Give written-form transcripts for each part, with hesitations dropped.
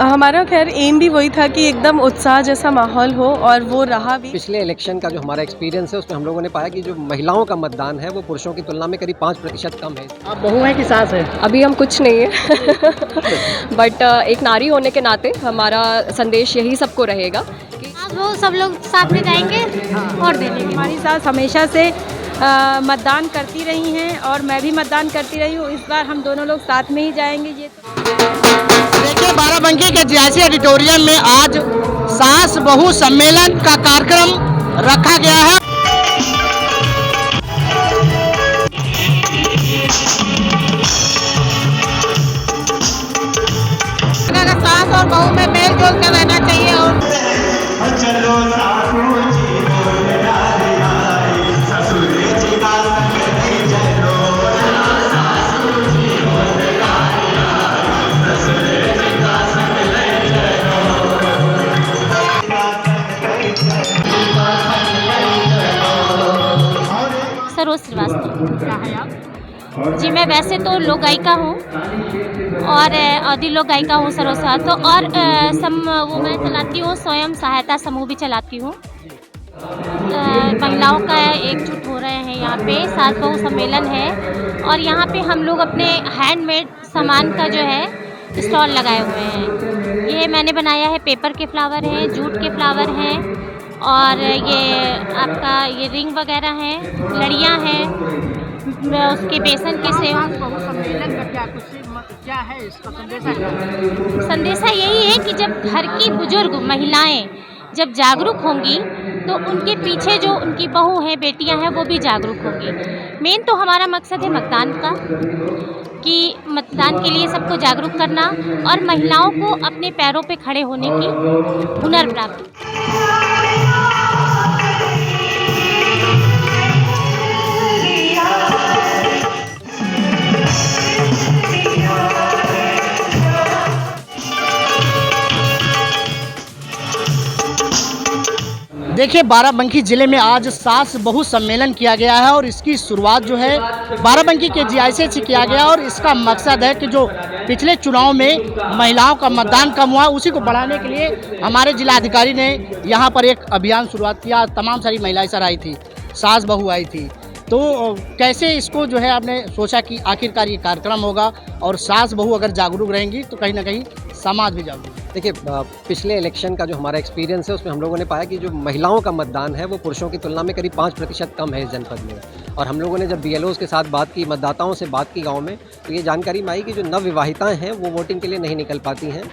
हमारा खैर एम भी वही था कि एकदम उत्साह जैसा माहौल हो, और वो रहा भी। पिछले इलेक्शन का जो हमारा एक्सपीरियंस है उसमें हम लोगों ने पाया कि जो महिलाओं का मतदान है वो पुरुषों की तुलना में करीब 5% कम है। आप बहू हैं कि सास है? अभी हम कुछ नहीं है बट एक नारी होने के नाते हमारा संदेश यही सबको रहेगा कि आज वो सब लोग साथ में जाएंगे और देंगे। हमारी सास हमेशा से मतदान करती रही हैं और मैं भी मतदान करती रही हूँ। इस बार हम दोनों लोग साथ में ही जाएंगे। ये देखिए, बाराबंकी के जीआईसी ऑडिटोरियम में आज सास बहू सम्मेलन का कार्यक्रम रखा गया है। सास और बहू में मेल जोल कर रहना चाहिए। और सरोज श्रीवास्तव जी। मैं वैसे तो लोक गायिका हूँ और आदि लोक गायिका हूँ सरोज श्रीवास्तव, और वो मैं चलाती हूँ, स्वयं सहायता समूह भी चलाती हूँ। महिलाओं का एकजुट हो रहे हैं यहाँ पे, सास बहू सम्मेलन है, और यहाँ पे हम लोग अपने हैंडमेड सामान का जो है स्टॉल लगाए हुए हैं। ये मैंने बनाया है, पेपर के फ्लावर हैं, जूट के फ्लावर हैं, और ये आपका ये रिंग वगैरह हैं, लड़ियाँ हैं, उसके बेसन के सेव। सम्मेलन का क्या है इसका संदेशा यही है कि जब घर की बुजुर्ग महिलाएं जब जागरूक होंगी तो उनके पीछे जो उनकी बहू हैं, बेटियां हैं, वो भी जागरूक होंगी। मेन तो हमारा मकसद है मतदान का, कि मतदान के लिए सबको जागरूक करना और महिलाओं को अपने पैरों पे खड़े होने की हुनर प्राप्त। देखिए, बाराबंकी जिले में आज सास बहू सम्मेलन किया गया है और इसकी शुरुआत जो है बाराबंकी के जीआईसी से किया गया, और इसका मकसद है कि जो पिछले चुनाव में महिलाओं का मतदान कम हुआ उसी को बढ़ाने के लिए हमारे जिलाधिकारी ने यहाँ पर एक अभियान शुरुआत किया। तमाम सारी महिलाएं सर आई थी, सास बहू आई थी। तो कैसे इसको जो है आपने सोचा कि आखिरकार ये कार्यक्रम होगा, और सास बहू अगर जागरूक रहेंगी तो कहीं ना कहीं समाज भी जागरूक। देखिए, पिछले इलेक्शन का जो हमारा एक्सपीरियंस है उसमें हम लोगों ने पाया कि जो महिलाओं का मतदान है वो पुरुषों की तुलना में करीब 5% कम है इस जनपद में। और हम लोगों ने जब BLOs के साथ बात की, मतदाताओं से बात की गांव में, तो ये जानकारी में आई कि जो नवविवाहिताएं हैं वो वोटिंग के लिए नहीं निकल पाती हैं।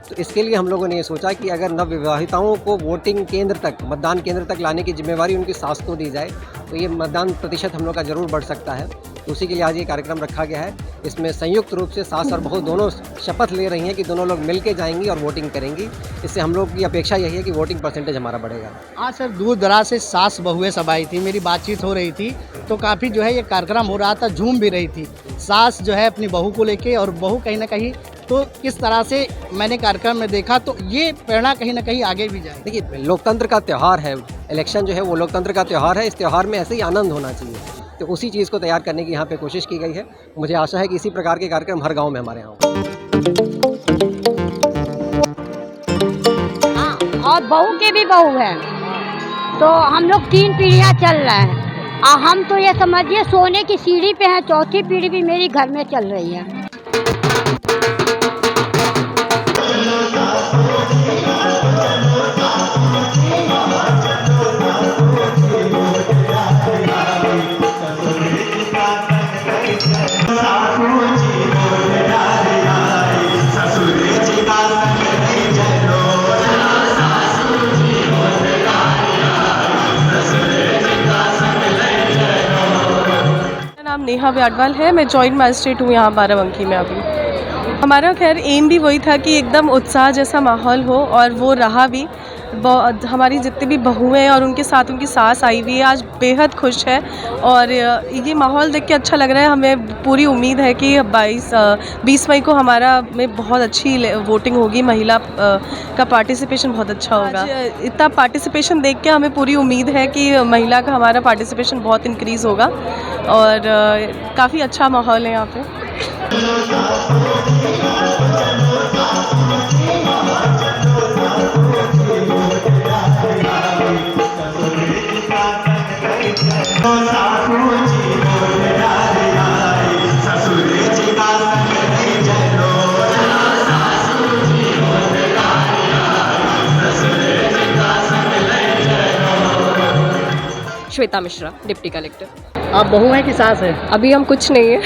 तो इसके लिए हम लोगों ने ये सोचा कि अगर नवविवाहिताओं को वोटिंग केंद्र तक, मतदान केंद्र तक लाने की जिम्मेवारी उनकी सास को दी जाए तो ये मतदान प्रतिशत हम लोग का ज़रूर बढ़ सकता है। तो उसी के लिए आज ये कार्यक्रम रखा गया है। इसमें संयुक्त रूप से सास और बहू दोनों शपथ ले रही हैं कि दोनों लोग मिल के जाएंगी और वोटिंग करेंगी। इससे हम लोग की अपेक्षा यही है कि वोटिंग परसेंटेज हमारा बढ़ेगा। हाँ सर, दूर दराज से सास बहुएं सब आई थी, मेरी बातचीत हो रही थी, तो काफ़ी जो है ये कार्यक्रम हो रहा था, झूम भी रही थी सास जो है अपनी बहू को लेके, और बहू कहीं ना कहीं तो किस तरह से मैंने कार्यक्रम में देखा, तो ये प्रेरणा कहीं ना कहीं आगे भी जाए। देखिए, लोकतंत्र का त्यौहार है, इलेक्शन जो है वो लोकतंत्र का त्यौहार है। इस त्यौहार में ऐसे ही आनंद होना चाहिए, तो उसी चीज़ को तैयार करने की यहाँ पे कोशिश की गई है। मुझे आशा है कि इसी प्रकार के कार्यक्रम हर गांव में हमारे यहाँ हों। हाँ, और बहू के भी बहू है, तो हम लोग 3 पीढ़ियाँ चल रहे हैं। हम तो ये समझिए सोने की सीढ़ी पे हैं, चौथी पीढ़ी भी मेरी घर में चल रही है। नाम नेहा व्याडवाल है, मैं जॉइंट मजिस्ट्रेट हूँ यहाँ बाराबंकी में। अभी हमारा खैर एम भी वही था कि एकदम उत्साह जैसा माहौल हो, और वो रहा भी। हमारी जितनी भी बहुएं हैं और उनके साथ उनकी सास आई हुई है, आज बेहद खुश है, और ये माहौल देख के अच्छा लग रहा है। हमें पूरी उम्मीद है कि 20 मई को हमारा में बहुत अच्छी वोटिंग होगी, महिला का पार्टिसिपेशन बहुत अच्छा होगा। इतना पार्टिसिपेशन देख के हमें पूरी उम्मीद है कि महिला का हमारा पार्टिसिपेशन बहुत इंक्रीज़ होगा, और काफ़ी अच्छा माहौल है यहाँ पे। Shweta Mishra, deputy collector. आप बहू हैं कि सास है? अभी हम कुछ नहीं है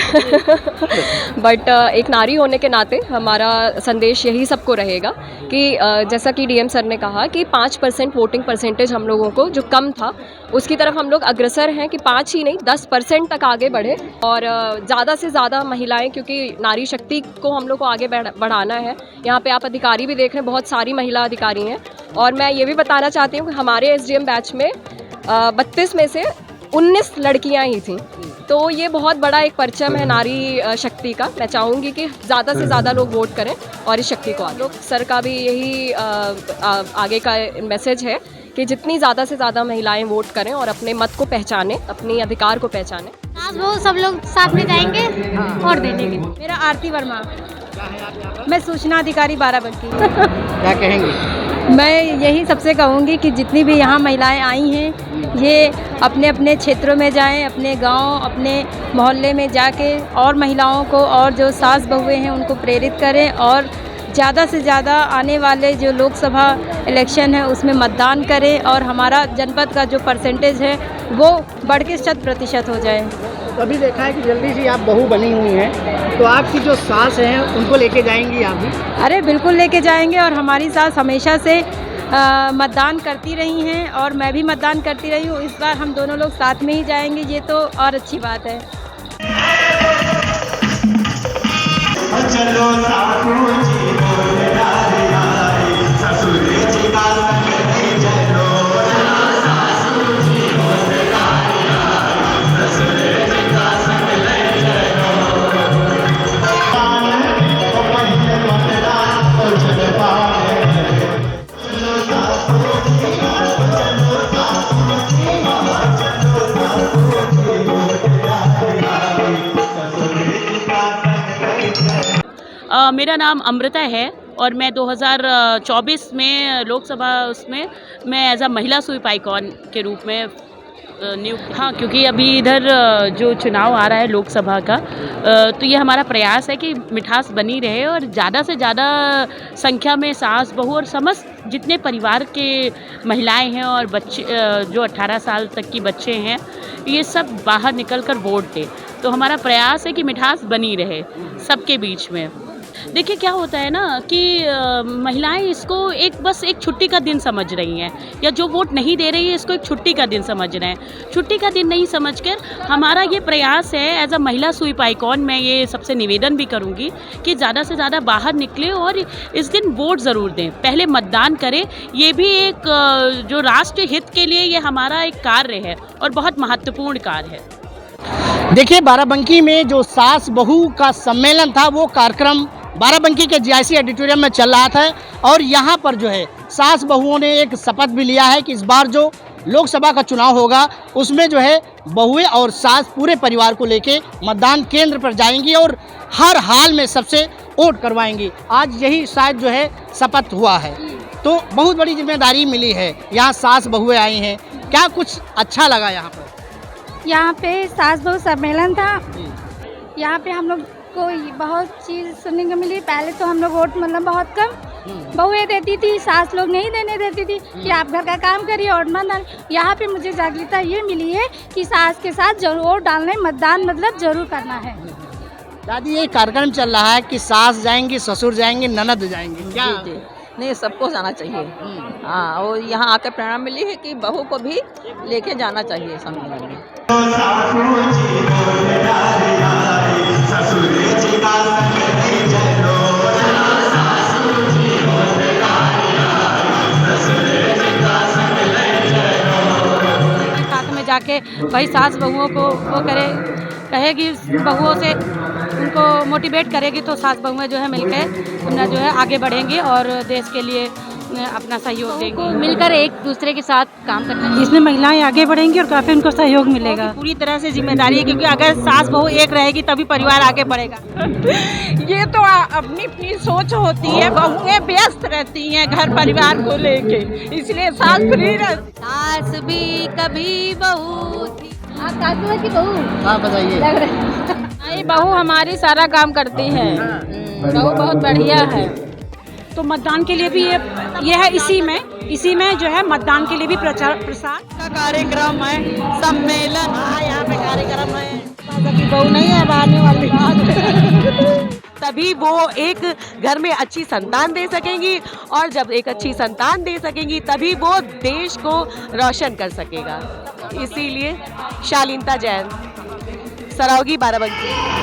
बट एक नारी होने के नाते हमारा संदेश यही सबको रहेगा कि जैसा कि डीएम सर ने कहा कि 5% वोटिंग परसेंटेज हम लोगों को जो कम था उसकी तरफ हम लोग अग्रसर हैं कि 5 ही नहीं 10% तक आगे बढ़े और ज़्यादा से ज़्यादा महिलाएं, क्योंकि नारी शक्ति को हम लोग को आगे बढ़ाना है। यहाँ पे आप अधिकारी भी देख रहे हैं, बहुत सारी महिला अधिकारी हैं और मैं ये भी बताना चाहती हूँ कि हमारे एसडीएम बैच में 32 में से 19 लड़कियां ही थीं, तो ये बहुत बड़ा एक परचम है नारी शक्ति का। मैं चाहूँगी कि ज़्यादा से ज़्यादा लोग वोट करें और इस शक्ति को आगे। लोग सर का भी यही आगे का मैसेज है कि जितनी ज़्यादा से ज़्यादा महिलाएं वोट करें और अपने मत को पहचानें, अपने अधिकार को पहचानें। सास बहू सब लोग साथ में जाएंगे वोट देने के लिए। मेरा आरती वर्मा, मैं सूचना अधिकारी बाराबंकी। क्या कहेंगे? मैं यही सबसे कहूँगी कि जितनी भी यहाँ महिलाएं आई हैं ये अपने अपने क्षेत्रों में जाएं, अपने गांव, अपने मोहल्ले में जाके और महिलाओं को और जो सास बहुएं हैं उनको प्रेरित करें और ज़्यादा से ज़्यादा आने वाले जो लोकसभा इलेक्शन है उसमें मतदान करें और हमारा जनपद का जो परसेंटेज है वो बढ़ के 100% हो जाए। अभी देखा है कि जल्दी से आप बहू बनी हुई हैं, तो आपकी जो सास हैं उनको लेके जाएंगी आप भी? अरे बिल्कुल लेके जाएंगे और हमारी सास हमेशा से मतदान करती रही हैं और मैं भी मतदान करती रही हूँ। इस बार हम दोनों लोग साथ में ही जाएंगे, ये तो और अच्छी बात है। चलो मेरा नाम अमृता है और मैं 2024 में लोकसभा उसमें मैं एज अ महिला स्वीप आइकॉन के रूप में नियुक्त। हाँ, क्योंकि अभी इधर जो चुनाव आ रहा है लोकसभा का, तो ये हमारा प्रयास है कि मिठास बनी रहे और ज़्यादा से ज़्यादा संख्या में सास बहू और समस्त जितने परिवार के महिलाएं हैं और बच्चे जो 18 साल तक की बच्चे हैं ये सब बाहर निकल कर वोट दें। तो हमारा प्रयास है कि मिठास बनी रहे सबके बीच में। देखिए क्या होता है ना कि महिलाएं इसको बस एक छुट्टी का दिन समझ रही हैं, या जो वोट नहीं दे रही है इसको एक छुट्टी का दिन समझ रहे हैं। छुट्टी का दिन नहीं समझकर हमारा ये प्रयास है एज अ महिला स्वीप आइकॉन, मैं ये सबसे निवेदन भी करूंगी कि ज़्यादा से ज़्यादा बाहर निकले और इस दिन वोट ज़रूर दें, पहले मतदान करें। ये भी एक जो राष्ट्र हित के लिए ये हमारा एक कार्य है और बहुत महत्वपूर्ण कार्य है। देखिए, बाराबंकी में जो सास बहू का सम्मेलन था वो कार्यक्रम बाराबंकी के जीआईसी ऑडिटोरियम में चल रहा था और यहाँ पर जो है सास बहुओं ने एक शपथ भी लिया है कि इस बार जो लोकसभा का चुनाव होगा उसमें जो है बहुएं और सास पूरे परिवार को लेके मतदान केंद्र पर जाएंगी और हर हाल में सबसे वोट करवाएंगी। आज यही शायद जो है शपथ हुआ है, तो बहुत बड़ी जिम्मेदारी मिली है। यहाँ सास बहुएं आई हैं, क्या कुछ अच्छा लगा यहाँ पर? यहाँ पे सास बहू सम्मेलन था, यहाँ पे हम लोग को बहुत चीज़ सुनने को मिली। पहले तो हम लोग वोट मतलब बहुत कम बहुएं देती थी, सास लोग नहीं देने देती थी कि आप घर का काम करिए और मतदान। यहाँ पे मुझे जागरूकता ये मिली है कि सास के साथ जरूर वोट डालने, मतदान मतलब जरूर करना है। दादी, ये कार्यक्रम चल रहा है कि सास जाएंगी, ससुर जाएंगे, ननद जाएंगे, क्या? जी नहीं, सबको जाना चाहिए। हाँ, और यहाँ आकर प्रेरणा मिली है कि बहू को भी लेके जाना चाहिए सम्मेलन में। साथ में जाके भाई सास बहुओं को वो कहेगी, बहुओं से उनको मोटिवेट करेगी तो सास बहुएं जो है मिलकर अपना जो है आगे बढ़ेंगे और देश के लिए अपना सहयोग देंगे। मिलकर एक दूसरे के साथ काम करना चाहिए। इसमें महिलाएं आगे बढ़ेंगी और काफ़ी उनको सहयोग मिलेगा। पूरी तरह से जिम्मेदारी है, क्योंकि अगर सास बहू एक रहेगी तभी परिवार आगे बढ़ेगा। ये तो अपनी अपनी सोच होती है, बहुएं व्यस्त रहती हैं घर परिवार को लेके, इसलिए सास फ्री रहती। सास भी कभी बहू थी। आप सासू की बहू? हाँ, बताइए। नहीं, बहू हमारी सारा काम करती है, बहू बहुत बढ़िया है। तो मतदान के लिए भी ये है, इसी में जो है मतदान के लिए भी प्रचार प्रसार कार्यक्रम है, सम्मेलन। हाँ, यहाँ पे कार्यक्रम है। बहू नहीं है, आने वाली तभी वो एक घर में अच्छी संतान दे सकेंगी, और जब एक अच्छी संतान दे सकेंगी तभी वो देश को रोशन कर सकेगा। इसीलिए शालीनता जैन, सरावगी, बाराबंकी।